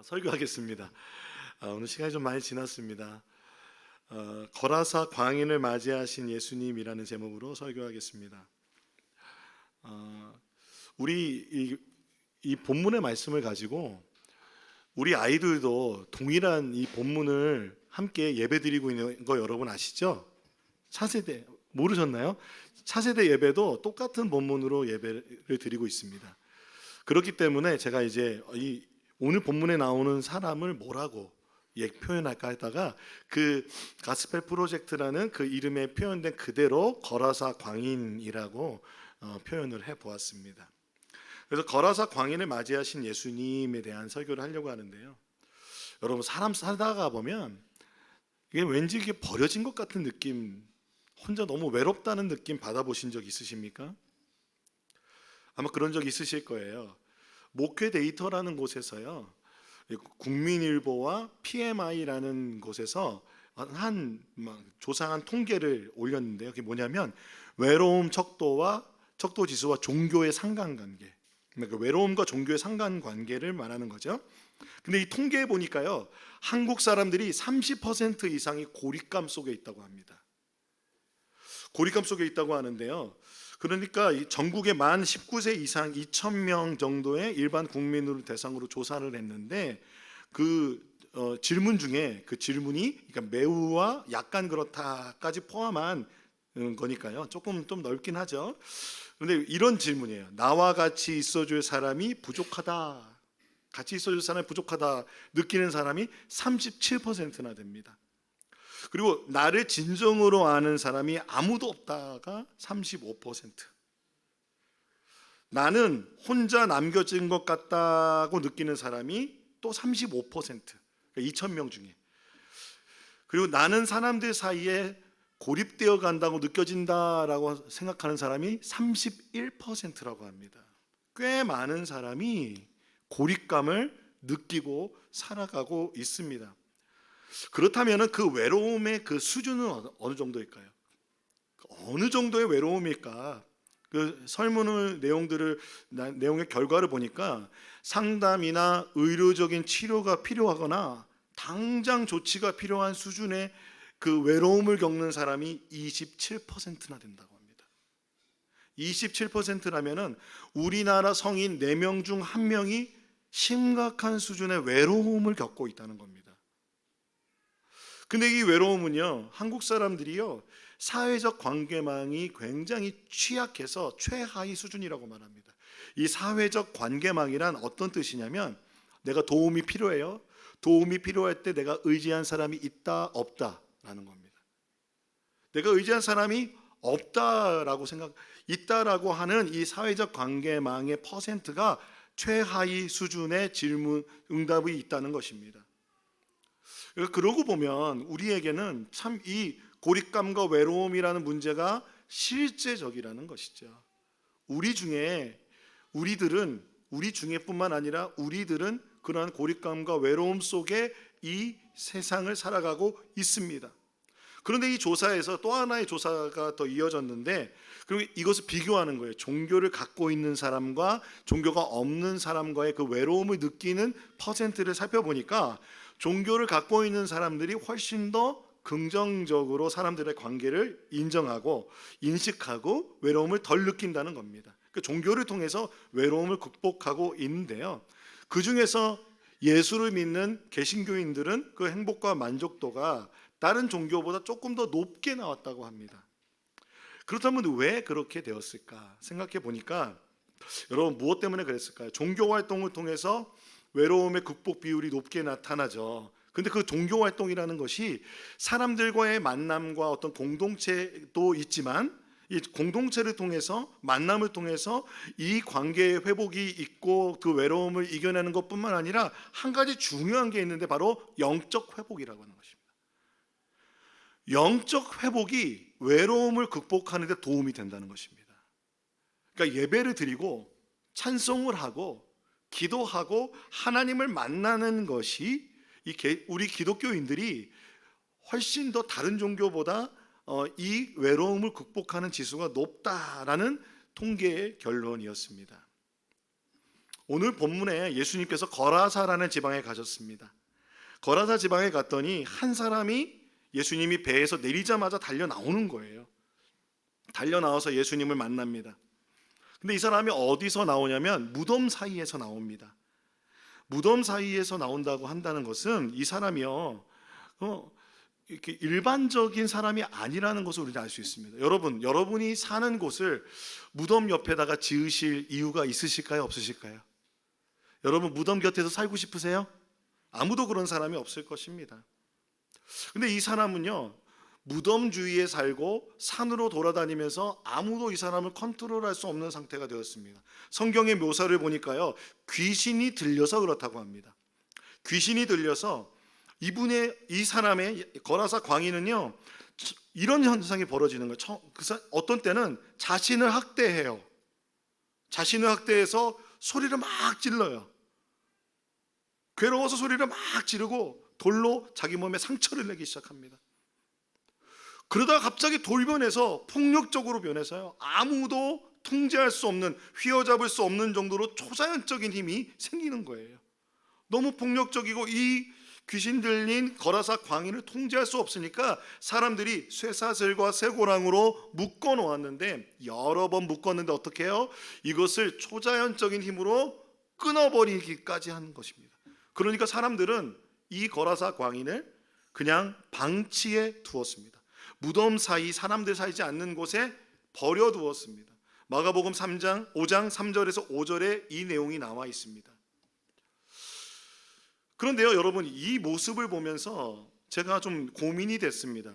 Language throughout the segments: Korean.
설교하겠습니다. 오늘 시간이 좀 많이 지났습니다. 거라사 광인을 맞이하신 예수님이라는 제목으로 설교하겠습니다. 우리 이 본문의 말씀을 가지고 우리 아이들도 동일한 이 본문을 함께 예배드리고 있는 거 여러분 아시죠? 차세대 모르셨나요? 차세대 예배도 똑같은 본문으로 예배를 드리고 있습니다. 그렇기 때문에 제가 이제 오늘 본문에 나오는 사람을 뭐라고 표현할까 하다가 그 가스펠 프로젝트라는 그 이름에 표현된 그대로 거라사 광인이라고 표현을 해 보았습니다. 그래서 거라사 광인을 맞이하신 예수님에 대한 설교를 하려고 하는데요. 여러분, 사람 살다가 보면 이게 왠지 이게 버려진 것 같은 느낌, 혼자 너무 외롭다는 느낌 받아보신 적 있으십니까? 아마 그런 적 있으실 거예요. 목회 데이터라는 곳에서요, 국민일보와 PMI라는 곳에서 한 조사한 통계를 올렸는데요. 그게 뭐냐면 외로움 척도와 척도 지수와 종교의 상관관계, 그러니까 외로움과 종교의 상관관계를 말하는 거죠. 근데 이 통계에 보니까요, 한국 사람들이 30% 이상이 고립감 속에 있다고 합니다. 고립감 속에 있다고 하는데요. 그러니까 전국의 만 19세 이상 2,000명 정도의 일반 국민을 대상으로 조사를 했는데 그 질문 중에 그 질문이 그러니까 매우와 약간 그렇다까지 포함한 거니까요. 조금 좀 넓긴 하죠. 그런데 이런 질문이에요. 나와 같이 있어줄 사람이 부족하다. 같이 있어줄 사람이 부족하다 느끼는 사람이 37%나 됩니다. 그리고 나를 진정으로 아는 사람이 아무도 없다가 35%. 나는 혼자 남겨진 것 같다고 느끼는 사람이 또 35%. 그러니까 2,000명 중에. 그리고 나는 사람들 사이에 고립되어 간다고 느껴진다라고 생각하는 사람이 31%라고 합니다. 꽤 많은 사람이 고립감을 느끼고 살아가고 있습니다. 그렇다면 그 외로움의 그 수준은 어느 정도일까요? 어느 정도의 외로움일까? 그 설문의 내용의 결과를 보니까 상담이나 의료적인 치료가 필요하거나 당장 조치가 필요한 수준의 그 외로움을 겪는 사람이 27%나 된다고 합니다. 27%라면은 우리나라 성인 4명 중 1명이 심각한 수준의 외로움을 겪고 있다는 겁니다. 근데 이 외로움은요, 한국 사람들이요, 사회적 관계망이 굉장히 취약해서 최하위 수준이라고 말합니다. 이 사회적 관계망이란 어떤 뜻이냐면 내가 도움이 필요해요. 도움이 필요할 때 내가 의지한 사람이 있다 없다라는 겁니다. 내가 의지한 사람이 없다라고 있다라고 하는 이 사회적 관계망의 퍼센트가 최하위 수준의 질문 응답이 있다는 것입니다. 그러고 보면 우리에게는 참 이 고립감과 외로움이라는 문제가 실제적이라는 것이죠. 우리 중에뿐만 아니라 우리들은 그러한 고립감과 외로움 속에 이 세상을 살아가고 있습니다. 그런데 이 조사에서 또 하나의 조사가 더 이어졌는데, 그리고 이것을 비교하는 거예요. 종교를 갖고 있는 사람과 종교가 없는 사람과의 그 외로움을 느끼는 퍼센트를 살펴보니까 종교를 갖고 있는 사람들이 훨씬 더 긍정적으로 사람들의 관계를 인정하고 인식하고 외로움을 덜 느낀다는 겁니다. 그 종교를 통해서 외로움을 극복하고 있는데요. 그 중에서 예수를 믿는 개신교인들은 그 행복과 만족도가 다른 종교보다 조금 더 높게 나왔다고 합니다. 그렇다면 왜 그렇게 되었을까 생각해 보니까, 여러분, 무엇 때문에 그랬을까요? 종교 활동을 통해서 외로움의 극복 비율이 높게 나타나죠. 근데 그 종교 활동이라는 것이 사람들과의 만남과 어떤 공동체도 있지만, 이 공동체를 통해서, 만남을 통해서 이 관계의 회복이 있고 그 외로움을 이겨내는 것뿐만 아니라 한 가지 중요한 게 있는데 바로 영적 회복이라고 하는 것입니다. 영적 회복이 외로움을 극복하는 데 도움이 된다는 것입니다. 그러니까 예배를 드리고 찬송을 하고 기도하고 하나님을 만나는 것이 우리 기독교인들이 훨씬 더 다른 종교보다 이 외로움을 극복하는 지수가 높다라는 통계의 결론이었습니다. 오늘 본문에 예수님께서 거라사라는 지방에 가셨습니다. 거라사 지방에 갔더니 한 사람이 예수님이 배에서 내리자마자 달려 나오는 거예요. 달려 나와서 예수님을 만납니다. 근데 이 사람이 어디서 나오냐면 무덤 사이에서 나옵니다. 무덤 사이에서 나온다고 한다는 것은 이 사람이요, 이렇게 일반적인 사람이 아니라는 것을 우리는 알 수 있습니다. 여러분이 사는 곳을 무덤 옆에다가 지으실 이유가 있으실까요? 없으실까요? 여러분 무덤 곁에서 살고 싶으세요? 아무도 그런 사람이 없을 것입니다. 근데 이 사람은요, 무덤 주위에 살고 산으로 돌아다니면서 아무도 이 사람을 컨트롤할 수 없는 상태가 되었습니다. 성경의 묘사를 보니까요, 귀신이 들려서 그렇다고 합니다. 귀신이 들려서 이 사람의 거라사 광인은요, 이런 현상이 벌어지는 거예요. 어떤 때는 자신을 학대해요. 자신을 학대해서 소리를 막 질러요. 괴로워서 소리를 막 지르고 돌로 자기 몸에 상처를 내기 시작합니다. 그러다가 갑자기 돌변해서 폭력적으로 변해서요, 아무도 통제할 수 없는, 휘어잡을 수 없는 정도로 초자연적인 힘이 생기는 거예요. 너무 폭력적이고 이 귀신 들린 거라사 광인을 통제할 수 없으니까 사람들이 쇠사슬과 쇠고랑으로 묶어 놓았는데, 여러 번 묶었는데 어떻게 해요? 이것을 초자연적인 힘으로 끊어버리기까지 하는 것입니다. 그러니까 사람들은 이 거라사 광인을 그냥 방치해 두었습니다. 무덤 사이, 사람들 살지 않는 곳에 버려두었습니다. 마가복음 5장 3절에서 5절에 이 내용이 나와 있습니다. 그런데요, 여러분, 이 모습을 보면서 제가 좀 고민이 됐습니다.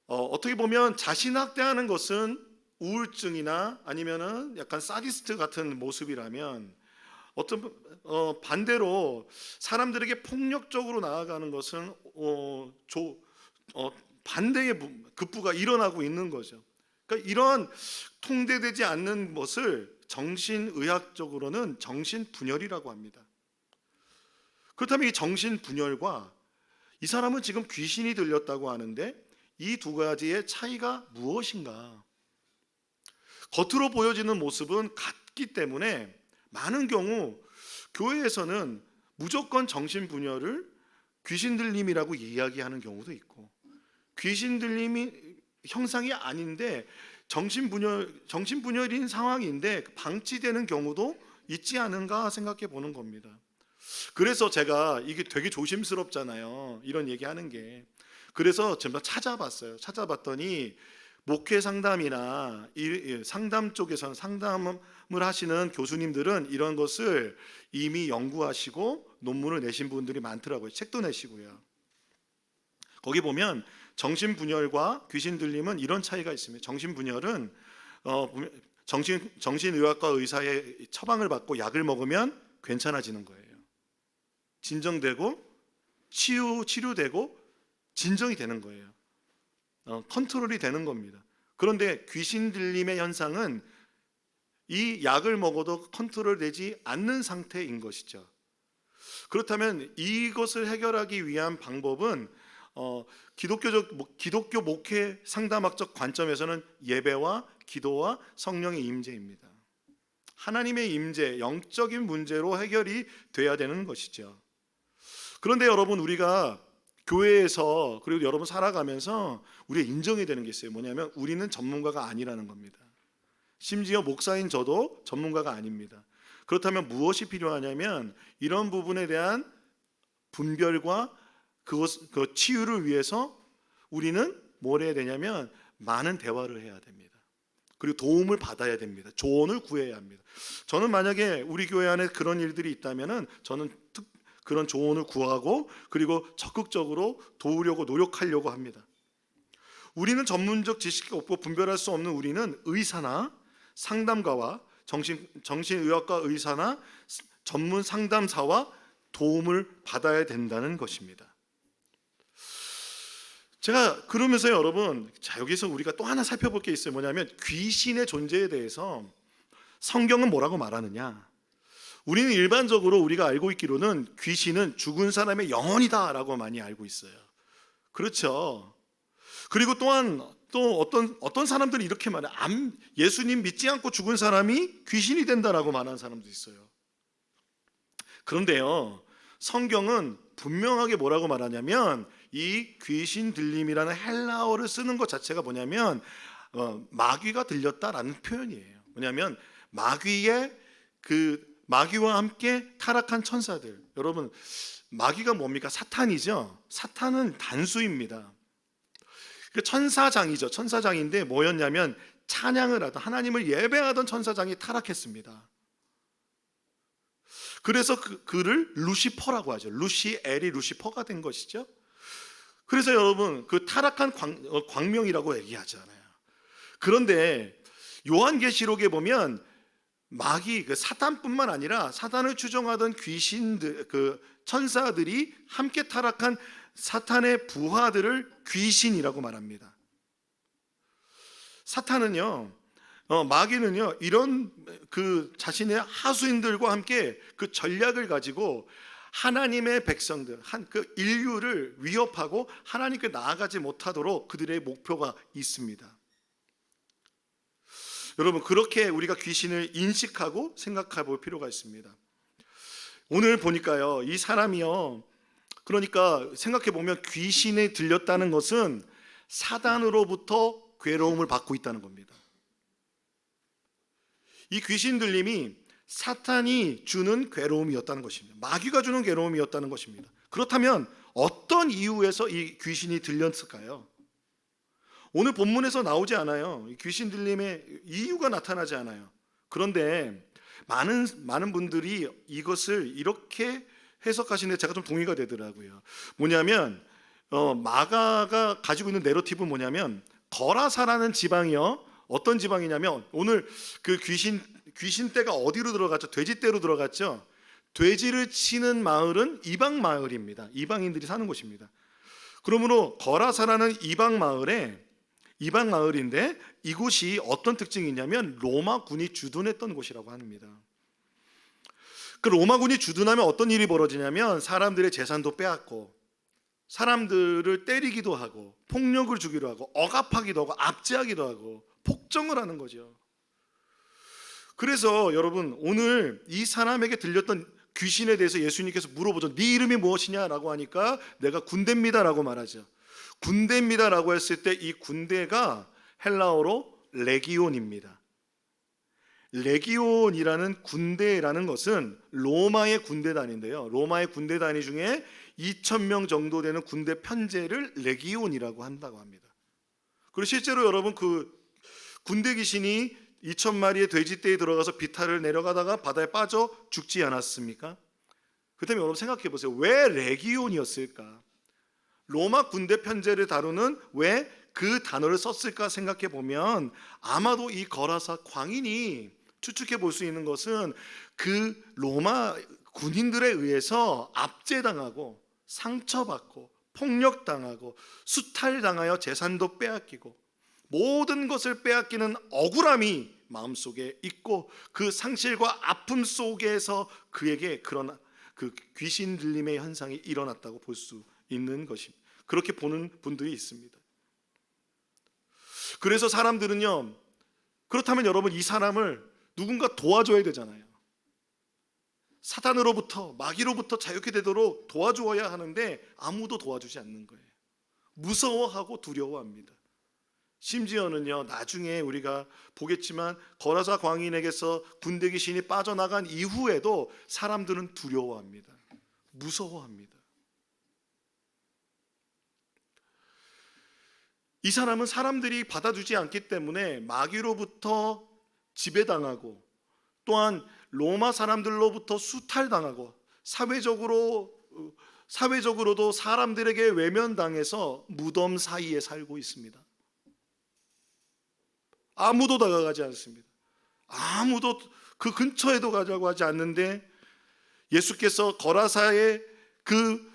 어떻게 보면 자신 학대하는 것은 우울증이나 아니면은 약간 사디스트 같은 모습이라면, 반대로 사람들에게 폭력적으로 나아가는 것은 반대의 급부가 일어나고 있는 거죠. 그러니까 이러한 통제되지 않는 것을 정신의학적으로는 정신분열이라고 합니다. 그렇다면 이 정신분열과 이 사람은 지금 귀신이 들렸다고 하는데 이 두 가지의 차이가 무엇인가? 겉으로 보여지는 모습은 같기 때문에 많은 경우 교회에서는 무조건 정신분열을 귀신 들림이라고 이야기하는 경우도 있고, 귀신 들림이 형상이 아닌데 정신분열인 상황인데 방치되는 경우도 있지 않은가 생각해 보는 겁니다. 그래서 제가 이게 되게 조심스럽잖아요, 이런 얘기하는 게. 그래서 제가 찾아봤더니 목회 상담이나 상담 쪽에서는, 상담을 하시는 교수님들은 이런 것을 이미 연구하시고 논문을 내신 분들이 많더라고요. 책도 내시고요. 거기 보면 정신분열과 귀신 들림은 이런 차이가 있습니다. 정신분열은 정신의학과 의사의 처방을 받고 약을 먹으면 괜찮아지는 거예요. 진정되고 치료되고 진정이 되는 거예요. 컨트롤이 되는 겁니다. 그런데 귀신 들림의 현상은 이 약을 먹어도 컨트롤되지 않는 상태인 것이죠. 그렇다면 이것을 해결하기 위한 방법은 기독교 목회 상담학적 관점에서는 예배와 기도와 성령의 임재입니다. 하나님의 임재, 영적인 문제로 해결이 돼야 되는 것이죠. 그런데 여러분, 우리가 교회에서, 그리고 여러분 살아가면서 우리가 인정해야 되는 게 있어요. 뭐냐면 우리는 전문가가 아니라는 겁니다. 심지어 목사인 저도 전문가가 아닙니다. 그렇다면 무엇이 필요하냐면 이런 부분에 대한 분별과 그 치유를 위해서 우리는 뭘 해야 되냐면 많은 대화를 해야 됩니다. 그리고 도움을 받아야 됩니다. 조언을 구해야 합니다. 저는 만약에 우리 교회 안에 그런 일들이 있다면은 저는 그런 조언을 구하고 그리고 적극적으로 도우려고 노력하려고 합니다. 우리는 전문적 지식이 없고 분별할 수 없는 우리는 의사나 상담가와 정신의학과 의사나 전문 상담사와 도움을 받아야 된다는 것입니다. 제가 그러면서 여러분, 여기서 우리가 또 하나 살펴볼 게 있어요. 뭐냐면 귀신의 존재에 대해서 성경은 뭐라고 말하느냐. 우리는 일반적으로 우리가 알고 있기로는 귀신은 죽은 사람의 영혼이다라고 많이 알고 있어요. 그렇죠. 그리고 또한 또 어떤 사람들은 이렇게 말해. 예수님 믿지 않고 죽은 사람이 귀신이 된다라고 말하는 사람도 있어요. 그런데요, 성경은 분명하게 뭐라고 말하냐면 이 귀신 들림이라는 헬라어를 쓰는 것 자체가 뭐냐면 마귀가 들렸다라는 표현이에요. 뭐냐면 마귀와 함께 타락한 천사들. 여러분, 마귀가 뭡니까? 사탄이죠. 사탄은 단수입니다. 천사장이죠. 천사장인데 뭐였냐면 찬양을 하던, 하나님을 예배하던 천사장이 타락했습니다. 그래서 그를 루시퍼라고 하죠. 루시엘이 루시퍼가 된 것이죠. 그래서 여러분, 그 타락한 광명이라고 얘기하잖아요. 그런데 요한계시록에 보면 마귀, 사탄뿐만 아니라 사탄을 추종하던 귀신들, 천사들이 함께 타락한 사탄의 부하들을 귀신이라고 말합니다. 사탄은요, 마귀는요, 이런 자신의 하수인들과 함께 그 전략을 가지고 하나님의 백성들, 그 인류를 위협하고 하나님께 나아가지 못하도록 그들의 목표가 있습니다. 여러분, 그렇게 우리가 귀신을 인식하고 생각해 볼 필요가 있습니다. 오늘 보니까요, 이 사람이요, 그러니까 생각해 보면 귀신에 들렸다는 것은 사단으로부터 괴로움을 받고 있다는 겁니다. 이 귀신 들림이 사탄이 주는 괴로움이었다는 것입니다. 마귀가 주는 괴로움이었다는 것입니다. 그렇다면 어떤 이유에서 이 귀신이 들렸을까요? 오늘 본문에서 나오지 않아요. 귀신 들림의 이유가 나타나지 않아요. 그런데 많은 분들이 이것을 이렇게 해석하시는데 제가 좀 동의가 되더라고요. 뭐냐면 마가가 가지고 있는 내러티브는 뭐냐면 거라사라는 지방이요, 어떤 지방이냐면 오늘 그 귀신 떼가 어디로 들어갔죠? 돼지 떼로 들어갔죠. 돼지를 치는 마을은 이방 마을입니다. 이방인들이 사는 곳입니다. 그러므로 거라사라는 이방 마을인데 이곳이 어떤 특징이 있냐면 로마군이 주둔했던 곳이라고 합니다. 그 로마군이 주둔하면 어떤 일이 벌어지냐면 사람들의 재산도 빼앗고 사람들을 때리기도 하고 폭력을 주기도 하고 억압하기도 하고 압제하기도 하고 폭정을 하는 거죠. 그래서 여러분, 오늘 이 사람에게 들렸던 귀신에 대해서 예수님께서 물어보죠. 네 이름이 무엇이냐라고 하니까 내가 군대입니다라고 말하죠. 군대입니다라고 했을 때 이 군대가 헬라어로 레기온입니다. 레기온이라는 군대라는 것은 로마의 군대단인데요, 로마의 군대단위 중에 2,000명 정도 되는 군대 편제를 레기온이라고 한다고 합니다. 그리고 실제로 여러분, 그 군대 귀신이 2,000마리의 돼지떼에 들어가서 비탈을 내려가다가 바다에 빠져 죽지 않았습니까? 그렇다면 여러분 생각해 보세요. 왜 레기온이었을까? 로마 군대 편제를 다루는 왜 그 단어를 썼을까 생각해 보면 아마도 이 거라사 광인이 추측해 볼 수 있는 것은 그 로마 군인들에 의해서 압제당하고 상처받고 폭력당하고 수탈당하여 재산도 빼앗기고 모든 것을 빼앗기는 억울함이 마음속에 있고 그 상실과 아픔 속에서 그에게 그런 그 귀신 들림의 현상이 일어났다고 볼 수 있는 것입니다. 그렇게 보는 분들이 있습니다. 그래서 사람들은요, 그렇다면 여러분, 이 사람을 누군가 도와줘야 되잖아요. 사탄으로부터, 마귀로부터 자유케 되도록 도와주어야 하는데 아무도 도와주지 않는 거예요. 무서워하고 두려워합니다. 심지어는요, 나중에 우리가 보겠지만 거라사 광인에게서 군대 귀신이 빠져나간 이후에도 사람들은 두려워합니다. 무서워합니다. 이 사람은 사람들이 받아주지 않기 때문에 마귀로부터 지배당하고 또한 로마 사람들로부터 수탈당하고 사회적으로도 사람들에게 외면당해서 무덤 사이에 살고 있습니다. 아무도 다가가지 않습니다. 아무도 그 근처에도 가자고 하지 않는데 예수께서 거라사의 그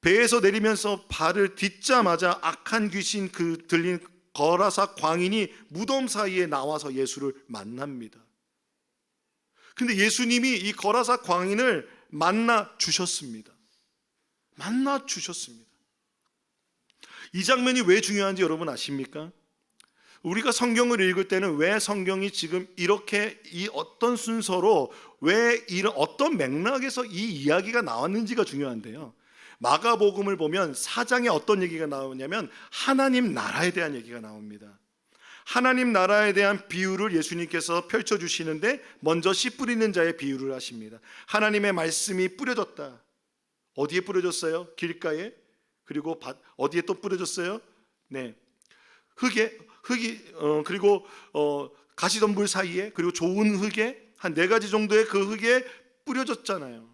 배에서 내리면서 발을 딛자마자 악한 귀신 들린 거라사 광인이 무덤 사이에 나와서 예수를 만납니다. 근데 예수님이 이 거라사 광인을 만나 주셨습니다. 이 장면이 왜 중요한지 여러분 아십니까? 우리가 성경을 읽을 때는 왜 성경이 지금 이렇게 이 어떤 순서로 왜 이런 어떤 맥락에서 이 이야기가 나왔는지가 중요한데요. 마가복음을 보면 4장에 어떤 얘기가 나오냐면 하나님 나라에 대한 얘기가 나옵니다. 하나님 나라에 대한 비유를 예수님께서 펼쳐주시는데 먼저 씨 뿌리는 자의 비유를 하십니다. 하나님의 말씀이 뿌려졌다. 어디에 뿌려졌어요? 길가에. 그리고 어디에 또 뿌려졌어요? 네, 그리고 가시덤불 사이에, 그리고 좋은 흙에, 한 4가지 정도의 그 흙에 뿌려졌잖아요.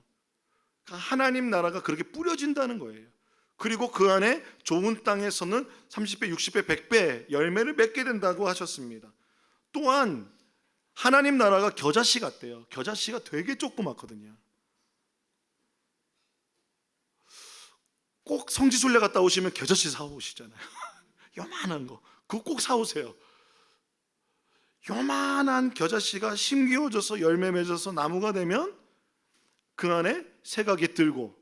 하나님 나라가 그렇게 뿌려진다는 거예요. 그리고 그 안에 좋은 땅에서는 30배, 60배, 100배 열매를 맺게 된다고 하셨습니다. 또한 하나님 나라가 겨자씨 같대요. 겨자씨가 되게 조그맣거든요. 꼭 성지순례 갔다 오시면 겨자씨 사오시잖아요. 요만한 거, 그거 꼭 사오세요. 요만한 겨자씨가 심기워져서 열매 맺어서 나무가 되면 그 안에 새가 깃들고,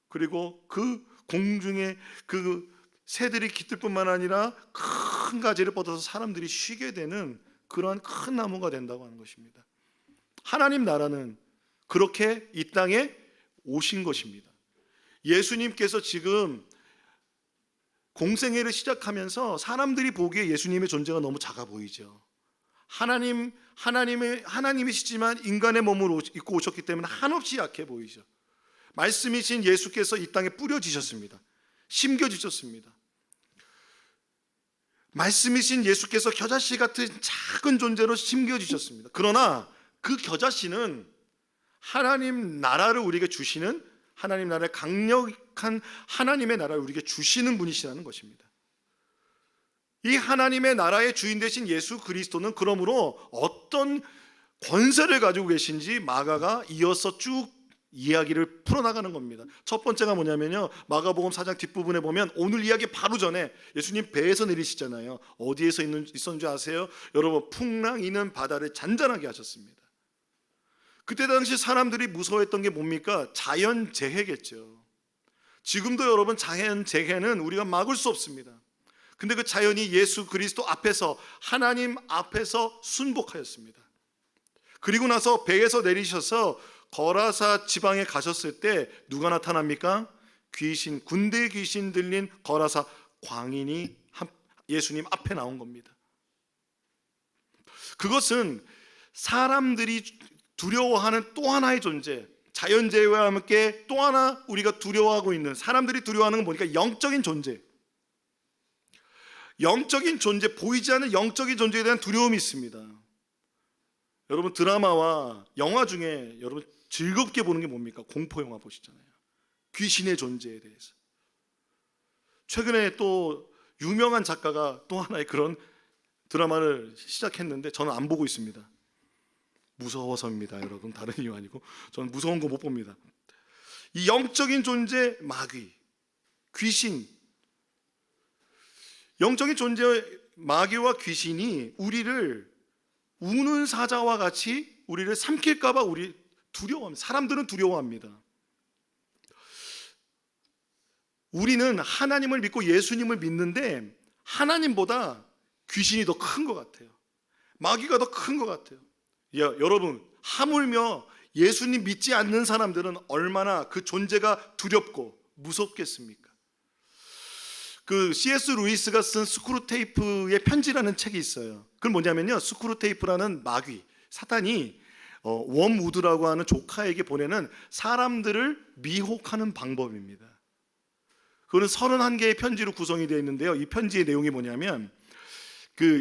그리고 그 공중에 그 새들이 깃들 뿐만 아니라 큰 가지를 뻗어서 사람들이 쉬게 되는 그러한 큰 나무가 된다고 하는 것입니다. 하나님 나라는 그렇게 이 땅에 오신 것입니다. 예수님께서 지금 공생애를 시작하면서 사람들이 보기에 예수님의 존재가 너무 작아 보이죠. 하나님이시지만 인간의 몸을 입고 오셨기 때문에 한없이 약해 보이죠. 말씀이신 예수께서 이 땅에 뿌려지셨습니다. 심겨지셨습니다. 말씀이신 예수께서 겨자씨 같은 작은 존재로 심겨지셨습니다. 그러나 그 겨자씨는 하나님 나라를 우리에게 주시는, 하나님 나라의 강력한 하나님의 나라를 우리에게 주시는 분이시라는 것입니다. 이 하나님의 나라의 주인 되신 예수 그리스도는 그러므로 어떤 권세를 가지고 계신지 마가가 이어서 쭉 이야기를 풀어나가는 겁니다. 첫 번째가 뭐냐면요, 마가복음 4장 뒷부분에 보면 오늘 이야기 바로 전에 예수님 배에서 내리시잖아요. 어디에서 있었는지 아세요? 여러분, 풍랑 이는 바다를 잔잔하게 하셨습니다. 그때 당시 사람들이 무서워했던 게 뭡니까? 자연재해겠죠. 지금도 여러분, 자연재해는 우리가 막을 수 없습니다. 근데 그 자연이 예수 그리스도 앞에서, 하나님 앞에서 순복하였습니다. 그리고 나서 배에서 내리셔서 거라사 지방에 가셨을 때 누가 나타납니까? 군대 귀신 들린 거라사 광인이 예수님 앞에 나온 겁니다. 그것은 사람들이 두려워하는 또 하나의 존재, 자연재해와 함께 또 하나 우리가 두려워하고 있는, 사람들이 두려워하는 건 보니까 영적인 존재, 보이지 않는 영적인 존재에 대한 두려움이 있습니다. 여러분, 드라마와 영화 중에 여러분 즐겁게 보는 게 뭡니까? 공포영화 보시잖아요. 귀신의 존재에 대해서. 최근에 또 유명한 작가가 또 하나의 그런 드라마를 시작했는데 저는 안 보고 있습니다. 무서워서입니다, 여러분. 다른 이유 아니고 저는 무서운 거 못 봅니다. 이 영적인 존재, 마귀, 귀신, 영적인 존재 마귀와 귀신이 우리를 우는 사자와 같이 우리를 삼킬까 봐 우리 두려워합니다. 사람들은 두려워합니다. 우리는 하나님을 믿고 예수님을 믿는데 하나님보다 귀신이 더 큰 것 같아요. 마귀가 더 큰 것 같아요. 여러분, 하물며 예수님 믿지 않는 사람들은 얼마나 그 존재가 두렵고 무섭겠습니까? 그 C.S. 루이스가 쓴 스크루테이프의 편지라는 책이 있어요. 그건 뭐냐면요, 스크루테이프라는 마귀, 사탄이 웜우드라고 하는 조카에게 보내는 사람들을 미혹하는 방법입니다. 그거는 31개의 편지로 구성이 되어 있는데요, 이 편지의 내용이 뭐냐면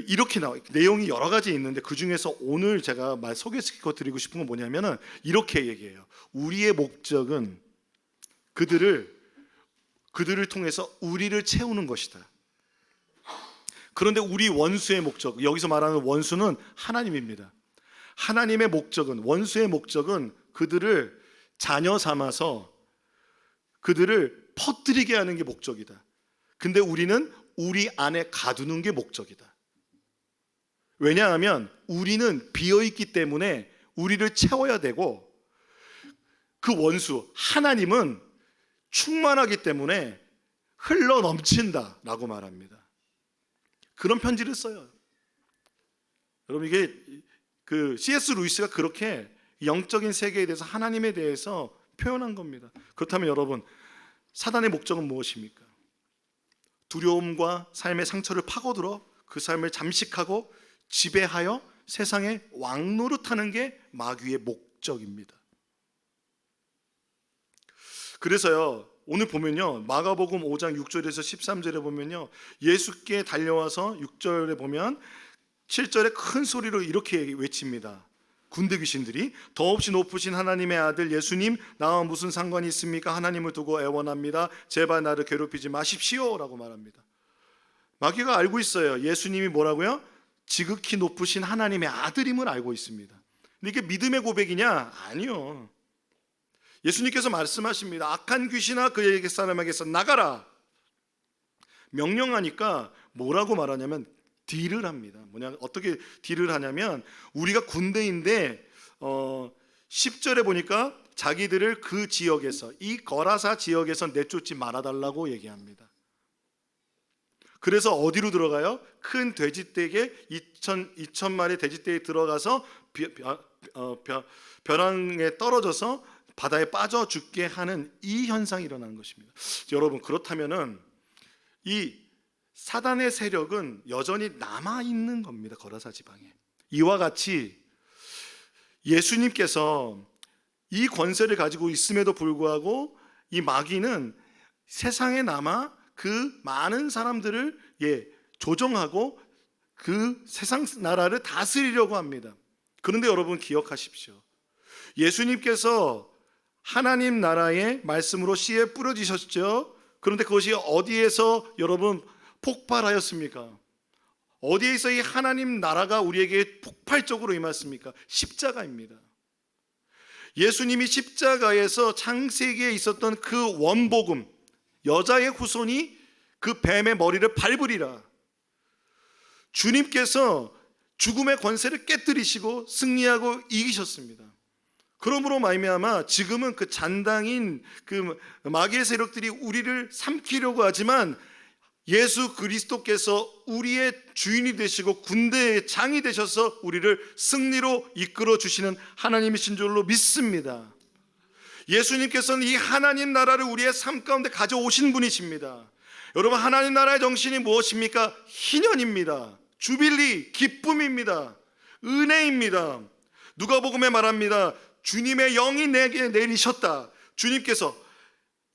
이렇게 내용이 여러 가지 있는데 그 중에서 오늘 제가 소개시켜 드리고 싶은 건 뭐냐면은 이렇게 얘기해요. 우리의 목적은 그들을 통해서 우리를 채우는 것이다. 그런데 우리 원수의 목적, 여기서 말하는 원수는 하나님입니다. 하나님의 목적은, 원수의 목적은 그들을 자녀 삼아서 그들을 퍼뜨리게 하는 게 목적이다. 근데 우리는 우리 안에 가두는 게 목적이다. 왜냐하면 우리는 비어있기 때문에 우리를 채워야 되고, 그 원수 하나님은 충만하기 때문에 흘러 넘친다라고 말합니다. 그런 편지를 써요. 여러분, 이게 그 C.S. 루이스가 그렇게 영적인 세계에 대해서, 하나님에 대해서 표현한 겁니다. 그렇다면 여러분, 사단의 목적은 무엇입니까? 두려움과 삶의 상처를 파고들어 그 삶을 잠식하고 지배하여 세상에 왕노릇하는 게 마귀의 목적입니다. 그래서요, 오늘 보면요, 마가복음 5장 6절에서 13절에 보면요, 예수께 달려와서 6절에 보면 7절에 큰 소리로 이렇게 외칩니다. 군대 귀신들이, 더없이 높으신 하나님의 아들 예수님, 나와 무슨 상관이 있습니까? 하나님을 두고 애원합니다. 제발 나를 괴롭히지 마십시오 라고 말합니다. 마귀가 알고 있어요. 예수님이 뭐라고요? 지극히 높으신 하나님의 아들임을 알고 있습니다. 근데 이게 믿음의 고백이냐? 아니요. 예수님께서 말씀하십니다. 악한 귀신아 그에게 사람에게서 나가라. 명령하니까 뭐라고 말하냐면 딜을 합니다. 어떻게 딜을 하냐면, 우리가 군대인데 10절에 보니까 자기들을 그 지역에서, 이 거라사 지역에서 내쫓지 말아달라고 얘기합니다. 그래서 어디로 들어가요? 큰 돼지떼에 2,000마리 돼지떼에 들어가서 벼랑에 떨어져서 바다에 빠져 죽게 하는 이 현상이 일어나는 것입니다. 여러분, 그렇다면은 이 사단의 세력은 여전히 남아있는 겁니다. 거라사 지방에. 이와 같이 예수님께서 이 권세를 가지고 있음에도 불구하고 이 마귀는 세상에 남아 그 많은 사람들을 조종하고 그 세상 나라를 다스리려고 합니다. 그런데 여러분 기억하십시오. 예수님께서 하나님 나라의 말씀으로 씨에 뿌려지셨죠. 그런데 그것이 어디에서 여러분 폭발하였습니까? 어디에서 이 하나님 나라가 우리에게 폭발적으로 임했습니까? 십자가입니다. 예수님이 십자가에서 창세기에 있었던 그 원복음, 여자의 후손이 그 뱀의 머리를 밟으리라. 주님께서 죽음의 권세를 깨뜨리시고 승리하고 이기셨습니다. 그러므로 말미암아 지금은 그 잔당인 그 마귀의 세력들이 우리를 삼키려고 하지만, 예수 그리스도께서 우리의 주인이 되시고 군대의 장이 되셔서 우리를 승리로 이끌어 주시는 하나님이신 줄로 믿습니다. 예수님께서는 이 하나님 나라를 우리의 삶 가운데 가져오신 분이십니다. 여러분, 하나님 나라의 정신이 무엇입니까? 희년입니다. 주빌리, 기쁨입니다. 은혜입니다. 누가복음에 말합니다. 주님의 영이 내게 내리셨다. 주님께서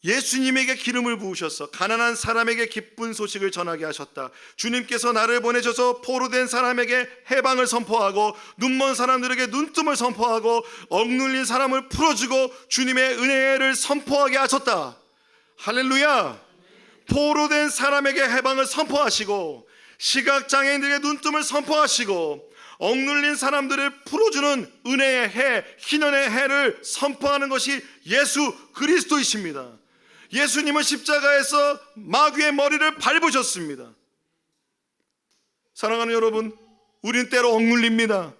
예수님에게 기름을 부으셔서 가난한 사람에게 기쁜 소식을 전하게 하셨다. 주님께서 나를 보내셔서 포로된 사람에게 해방을 선포하고, 눈먼 사람들에게 눈뜸을 선포하고, 억눌린 사람을 풀어주고 주님의 은혜를 선포하게 하셨다. 할렐루야. 포로된 사람에게 해방을 선포하시고, 시각장애인들에게 눈뜸을 선포하시고, 억눌린 사람들을 풀어주는 은혜의 해, 희년의 해를 선포하는 것이 예수 그리스도이십니다. 예수님은 십자가에서 마귀의 머리를 밟으셨습니다. 사랑하는 여러분, 우린 때로 억눌립니다.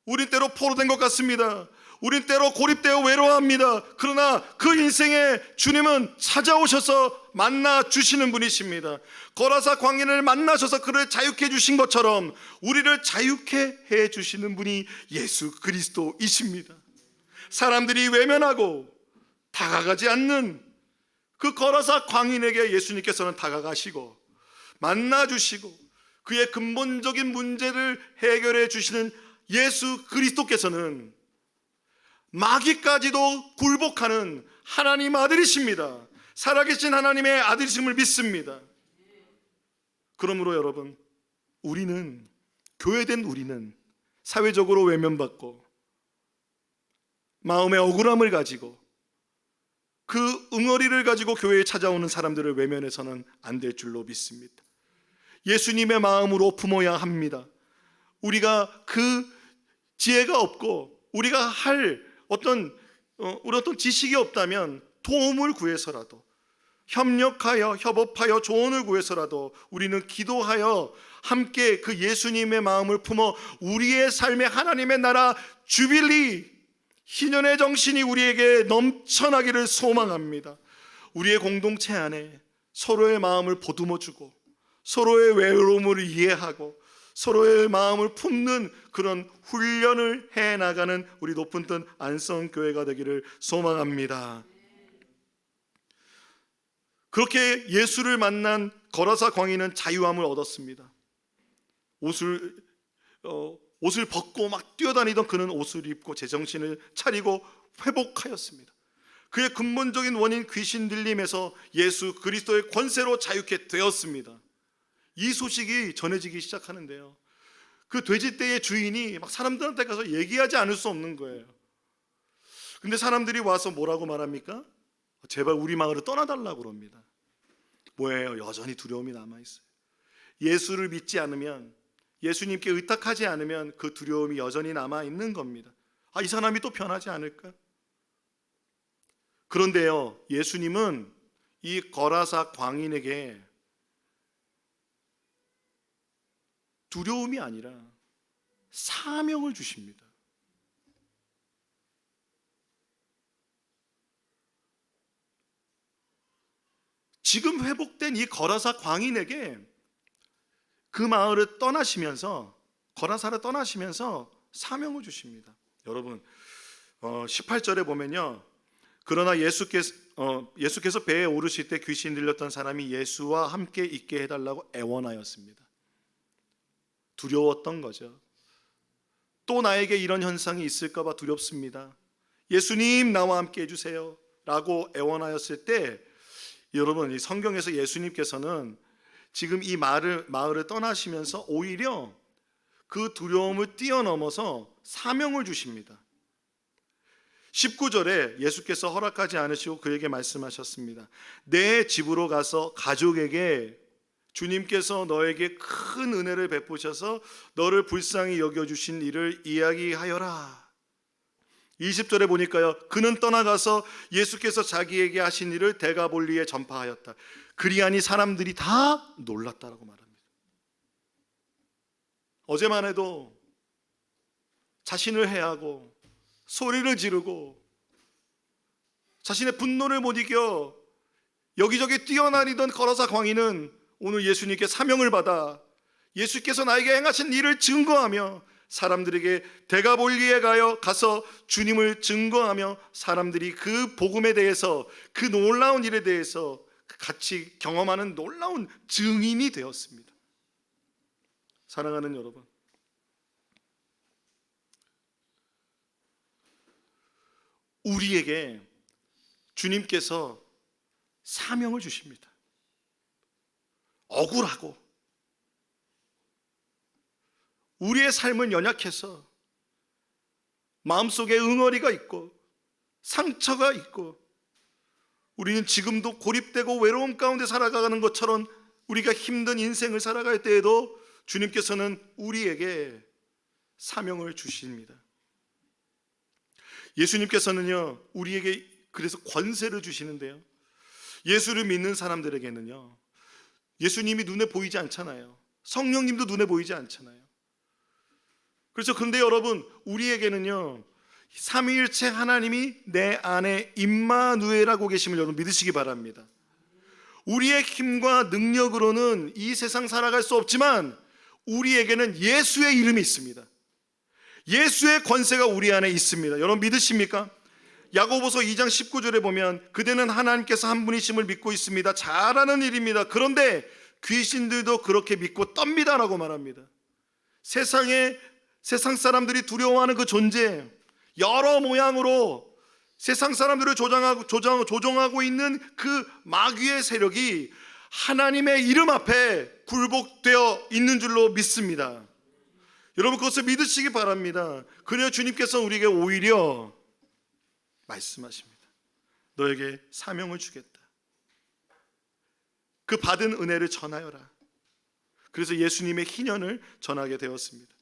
우린 때로 포로된 것 같습니다. 우린 때로 고립되어 외로워합니다. 그러나 그 인생에 주님은 찾아오셔서 만나 주시는 분이십니다. 거라사 광인을 만나셔서 그를 자유케 해주신 것처럼 우리를 자유케 해주시는 분이 예수 그리스도이십니다. 사람들이 외면하고 다가가지 않는 그 거라사 광인에게 예수님께서는 다가가시고 만나주시고 그의 근본적인 문제를 해결해 주시는 예수 그리스도께서는 마귀까지도 굴복하는 하나님 아들이십니다. 살아계신 하나님의 아들이심을 믿습니다. 그러므로 여러분, 우리는, 교회된 우리는 사회적으로 외면받고 마음의 억울함을 가지고 그 응어리를 가지고 교회에 찾아오는 사람들을 외면해서는 안 될 줄로 믿습니다. 예수님의 마음으로 품어야 합니다. 우리가 그 지혜가 없고 우리가 할 어떤 지식이 없다면 도움을 구해서라도, 협력하여 협업하여 조언을 구해서라도 우리는 기도하여 함께 그 예수님의 마음을 품어 우리의 삶의 하나님의 나라 주빌리 희년의 정신이 우리에게 넘쳐나기를 소망합니다. 우리의 공동체 안에 서로의 마음을 보듬어주고 서로의 외로움을 이해하고 서로의 마음을 품는 그런 훈련을 해나가는 우리 높은 뜻 안성교회가 되기를 소망합니다. 그렇게 예수를 만난 거라사 광인은 자유함을 얻었습니다. 옷을 벗고 막 뛰어다니던 그는 옷을 입고 제정신을 차리고 회복하였습니다. 그의 근본적인 원인 귀신 들림에서 예수 그리스도의 권세로 자유케 되었습니다. 이 소식이 전해지기 시작하는데요, 그 돼지떼의 주인이 막 사람들한테 가서 얘기하지 않을 수 없는 거예요. 근데 사람들이 와서 뭐라고 말합니까? 제발 우리 마을을 떠나달라고 그럽니다. 뭐예요? 여전히 두려움이 남아있어요. 예수를 믿지 않으면, 예수님께 의탁하지 않으면 그 두려움이 여전히 남아있는 겁니다. 이 사람이 또 변하지 않을까? 그런데요, 예수님은 이 거라사 광인에게 두려움이 아니라 사명을 주십니다. 지금 회복된 이 거라사 광인에게 그 마을을 떠나시면서, 거라사를 떠나시면서 사명을 주십니다. 여러분, 18절에 보면요, 그러나 예수께서 배에 오르실 때 귀신 들렸던 사람이 예수와 함께 있게 해달라고 애원하였습니다. 두려웠던 거죠. 또 나에게 이런 현상이 있을까 봐 두렵습니다. 예수님, 나와 함께 해주세요 라고 애원하였을 때, 여러분, 이 성경에서 예수님께서는 지금 이 마을을 떠나시면서 오히려 그 두려움을 뛰어넘어서 사명을 주십니다. 19절에 예수께서 허락하지 않으시고 그에게 말씀하셨습니다. 내 집으로 가서 가족에게 주님께서 너에게 큰 은혜를 베푸셔서 너를 불쌍히 여겨주신 일을 이야기하여라. 20절에 보니까요, 그는 떠나가서 예수께서 자기에게 하신 일을 데가볼리에 전파하였다. 그리하니 사람들이 다 놀랐다라고 말합니다. 어제만 해도 자신을 해하고 소리를 지르고 자신의 분노를 못 이겨 여기저기 뛰어다니던 거라사 광인은 오늘 예수님께 사명을 받아 예수께서 나에게 행하신 일을 증거하며 사람들에게 데가볼리에 가서 주님을 증거하며 사람들이 그 복음에 대해서, 그 놀라운 일에 대해서 같이 경험하는 놀라운 증인이 되었습니다. 사랑하는 여러분, 우리에게 주님께서 사명을 주십니다. 억울하고 우리의 삶은 연약해서 마음속에 응어리가 있고 상처가 있고 우리는 지금도 고립되고 외로움 가운데 살아가는 것처럼 우리가 힘든 인생을 살아갈 때에도 주님께서는 우리에게 사명을 주십니다. 예수님께서는요, 우리에게 그래서 권세를 주시는데요, 예수를 믿는 사람들에게는요, 예수님이 눈에 보이지 않잖아요. 성령님도 눈에 보이지 않잖아요. 그렇죠. 그런데 여러분, 우리에게는요, 삼위일체 하나님이 내 안에 임마누엘하고 계심을 여러분 믿으시기 바랍니다. 우리의 힘과 능력으로는 이 세상 살아갈 수 없지만 우리에게는 예수의 이름이 있습니다. 예수의 권세가 우리 안에 있습니다. 여러분 믿으십니까? 야고보서 2장 19절에 보면 그대는 하나님께서 한 분이심을 믿고 있습니다. 잘하는 일입니다. 그런데 귀신들도 그렇게 믿고 떱니다라고 말합니다. 세상 사람들이 두려워하는 그 존재, 여러 모양으로 세상 사람들을 조종하고 있는 그 마귀의 세력이 하나님의 이름 앞에 굴복되어 있는 줄로 믿습니다. 여러분 그것을 믿으시기 바랍니다. 그래야 주님께서 우리에게 오히려 말씀하십니다. 너에게 사명을 주겠다. 그 받은 은혜를 전하여라. 그래서 예수님의 희년을 전하게 되었습니다.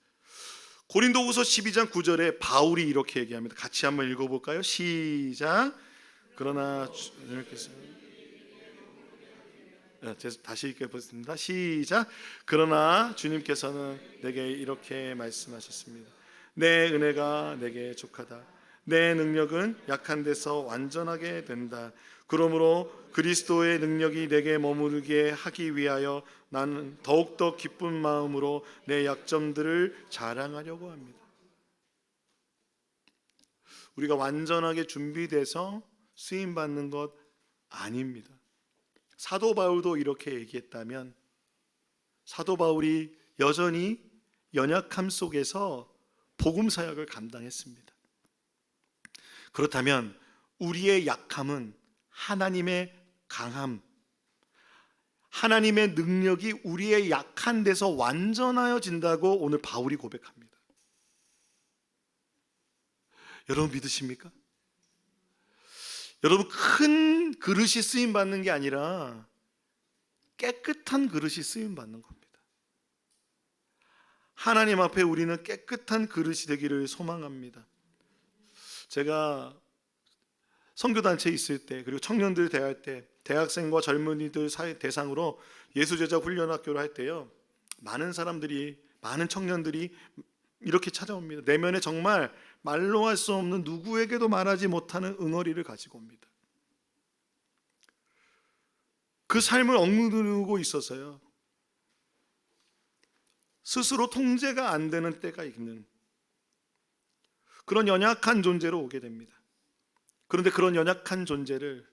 고린도후서 12장 9절에 바울이 이렇게 얘기합니다. 같이 한번 읽어볼까요? 시작. 그러나 주님께서 다시 읽어보겠습니다. 시작. 그러나 주님께서는 내게 이렇게 말씀하셨습니다. 내 은혜가 내게 족하다. 내 능력은 약한 데서 완전하게 된다. 그러므로 그리스도의 능력이 내게 머무르게 하기 위하여 나는 더욱더 기쁜 마음으로 내 약점들을 자랑하려고 합니다. 우리가 완전하게 준비돼서 쓰임받는 것 아닙니다. 사도 바울도 이렇게 얘기했다면 사도 바울이 여전히 연약함 속에서 복음 사역을 감당했습니다. 그렇다면 우리의 약함은 하나님의 강함, 하나님의 능력이 우리의 약한 데서 완전하여진다고 오늘 바울이 고백합니다. 여러분 믿으십니까? 여러분, 큰 그릇이 쓰임 받는 게 아니라 깨끗한 그릇이 쓰임 받는 겁니다. 하나님 앞에 우리는 깨끗한 그릇이 되기를 소망합니다. 제가 선교단체에 있을 때, 그리고 청년들 대할 때, 대학생과 젊은이들 대상으로 예수제자 훈련학교를 할 때요, 많은 사람들이, 많은 청년들이 이렇게 찾아옵니다. 내면에 정말 말로 할 수 없는, 누구에게도 말하지 못하는 응어리를 가지고 옵니다. 그 삶을 억누르고 있어서요, 스스로 통제가 안 되는 때가 있는 그런 연약한 존재로 오게 됩니다. 그런데 그런 연약한 존재를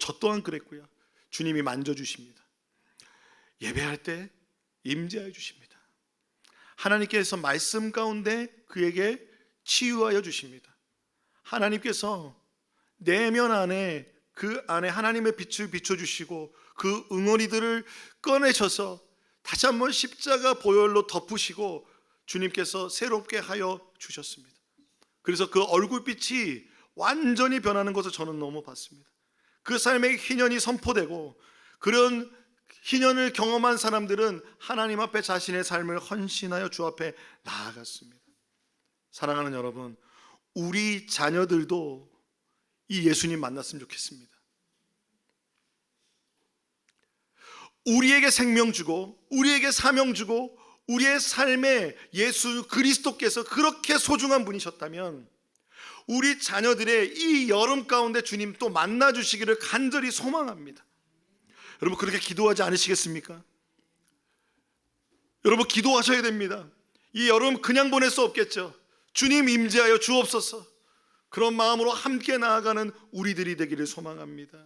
저 또한 그랬고요, 주님이 만져주십니다. 예배할 때 임재하여 주십니다. 하나님께서 말씀 가운데 그에게 치유하여 주십니다. 하나님께서 내면 안에, 그 안에 하나님의 빛을 비춰주시고 그 응어리들을 꺼내셔서 다시 한번 십자가 보혈로 덮으시고 주님께서 새롭게 하여 주셨습니다. 그래서 그 얼굴빛이 완전히 변하는 것을 저는 너무 봤습니다. 그 삶의 희년이 선포되고, 그런 희년을 경험한 사람들은 하나님 앞에 자신의 삶을 헌신하여 주 앞에 나아갔습니다. 사랑하는 여러분, 우리 자녀들도 이 예수님 만났으면 좋겠습니다. 우리에게 생명 주고 우리에게 사명 주고 우리의 삶에 예수 그리스도께서 그렇게 소중한 분이셨다면 우리 자녀들의 이 여름 가운데 주님 또 만나 주시기를 간절히 소망합니다. 여러분, 그렇게 기도하지 않으시겠습니까? 여러분, 기도하셔야 됩니다. 이 여름 그냥 보낼 수 없겠죠. 주님 임재하여 주옵소서. 그런 마음으로 함께 나아가는 우리들이 되기를 소망합니다.